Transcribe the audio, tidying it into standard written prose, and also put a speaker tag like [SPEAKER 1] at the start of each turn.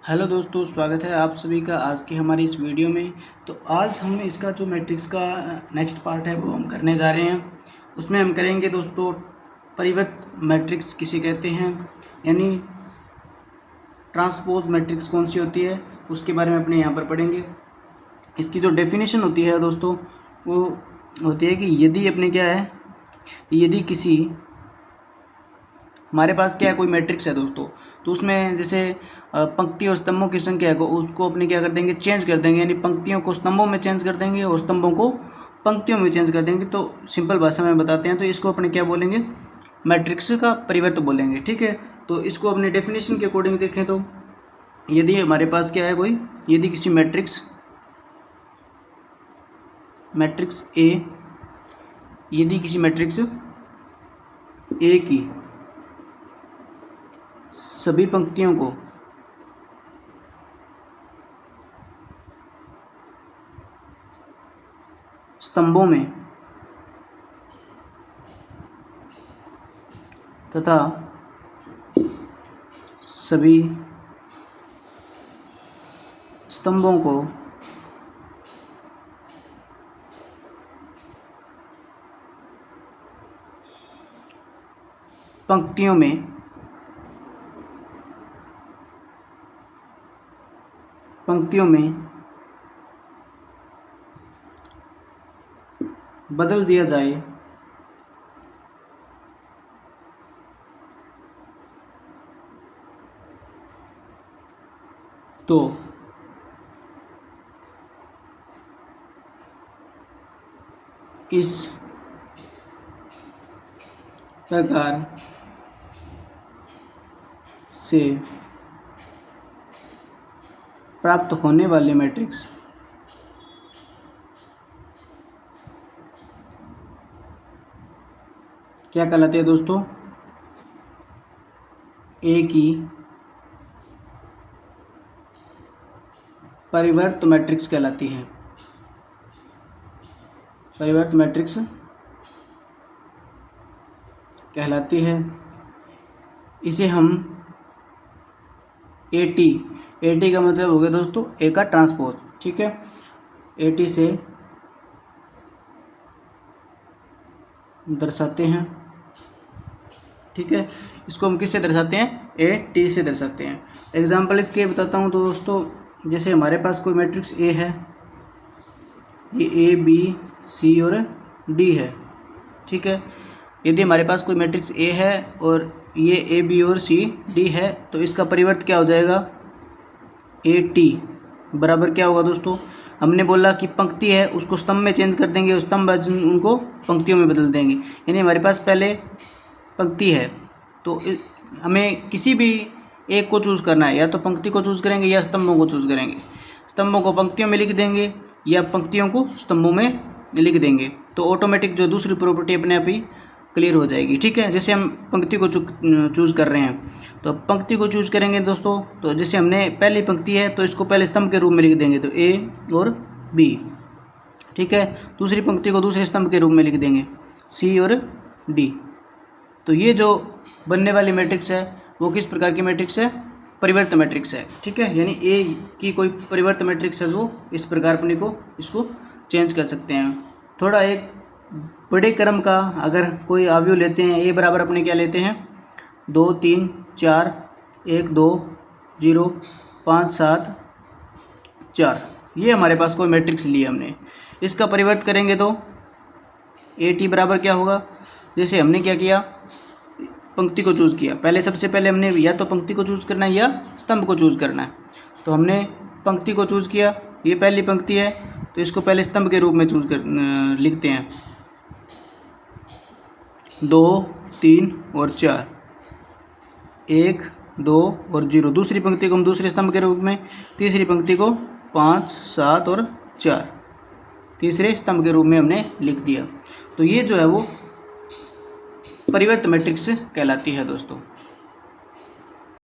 [SPEAKER 1] Hello दोस्तों, स्वागत है आप सभी का आज की हमारी इस वीडियो में। तो आज हम इसका जो मैट्रिक्स का नेक्स्ट पार्ट है वो हम करने जा रहे हैं। उसमें हम करेंगे दोस्तों परिवर्त मैट्रिक्स किसे कहते हैं, यानी ट्रांसपोज मैट्रिक्स कौन सी होती है उसके बारे में अपने यहाँ पर पढ़ेंगे। इसकी जो डेफिनेशन होती है दोस्तों वो होती है कि यदि अपने क्या है, यदि किसी हमारे पास क्या है कोई मैट्रिक्स है दोस्तों, तो उसमें जैसे पंक्ति और स्तंभों की संख्या है उसको अपने क्या कर देंगे, चेंज कर देंगे, यानी पंक्तियों को स्तंभों में चेंज कर देंगे और स्तंभों को पंक्तियों में चेंज कर देंगे। तो सिंपल भाषा में बताते हैं तो इसको अपने क्या बोलेंगे, मैट्रिक्स का परिवर्त बोलेंगे। ठीक है, तो इसको अपने डेफिनेशन के अकॉर्डिंग देखें तो यदि हमारे पास क्या है कोई, यदि किसी मैट्रिक्स ए, यदि किसी मैट्रिक्स ए की सभी पंक्तियों को स्तंभों में तथा सभी स्तंभों को पंक्तियों में बदल दिया जाए तो इस प्रकार से प्राप्त होने वाले मैट्रिक्स क्या कहलाते हैं दोस्तों, ए की परिवर्त मैट्रिक्स कहलाती है। परिवर्त मैट्रिक्स कहलाती है। इसे हम एटी का मतलब हो गया दोस्तों ए का ट्रांसपोज। ठीक है, एटी से दर्शाते हैं। ठीक है, इसको हम किससे दर्शाते हैं, ए टी से दर्शाते हैं। एग्जाम्पल इसके बताता हूँ तो दोस्तों, जैसे हमारे पास कोई मैट्रिक्स ए है, ये ए बी सी और डी है। ठीक है, यदि हमारे पास कोई मैट्रिक्स ए है और ये ए बी और सी डी है तो इसका परिवर्त क्या हो जाएगा, ए टी बराबर क्या होगा दोस्तों, हमने बोला कि पंक्ति है उसको स्तंभ में चेंज कर देंगे, उस स्तंभ उनको पंक्तियों में बदल देंगे। यानी हमारे पास पहले पंक्ति है तो हमें किसी भी एक को चूज़ करना है, या तो पंक्ति को चूज़ करेंगे या स्तंभों को चूज़ करेंगे। स्तंभों को पंक्तियों में लिख देंगे या पंक्तियों को स्तंभों में लिख देंगे तो ऑटोमेटिक जो दूसरी प्रॉपर्टी अपने आप ही क्लियर हो जाएगी। ठीक है, जैसे हम पंक्ति को चूज़ कर रहे हैं तो पंक्ति को चूज़ करेंगे दोस्तों, तो जैसे हमने पहली पंक्ति है तो इसको पहले स्तंभ के रूप में लिख देंगे तो ए और बी। ठीक है, दूसरी पंक्ति को दूसरे स्तंभ के रूप में लिख देंगे सी और डी। तो ये जो बनने वाली मैट्रिक्स है वो किस प्रकार की मैट्रिक्स है, परिवर्त मैट्रिक्स है। ठीक है, यानी ए की कोई परिवर्त मैट्रिक्स है वो इस प्रकार अपने को इसको चेंज कर सकते हैं। थोड़ा एक बड़े क्रम का अगर कोई अवयव लेते हैं, ए बराबर अपने क्या लेते हैं 2 3 4 1 2 0 5 7 4, ये हमारे पास कोई मैट्रिक्स लिया हमने। इसका परिवर्त करेंगे तो ए टी बराबर क्या होगा, जैसे हमने क्या किया, पंक्ति को चूज़ किया, पहले सबसे पहले हमने या तो पंक्ति को चूज़ करना है या स्तंभ को चूज़ करना है। तो हमने पंक्ति को चूज़ किया, ये पहली पंक्ति है तो इसको पहले स्तंभ के रूप में लिखते हैं 2 3 और 4, 1 2 और 0। दूसरी पंक्ति को हम दूसरे स्तंभ के रूप में, तीसरी पंक्ति को 5 7 और 4 तीसरे स्तंभ के रूप में हमने लिख दिया। तो ये जो है वो परिवर्त मैट्रिक्स कहलाती है दोस्तों।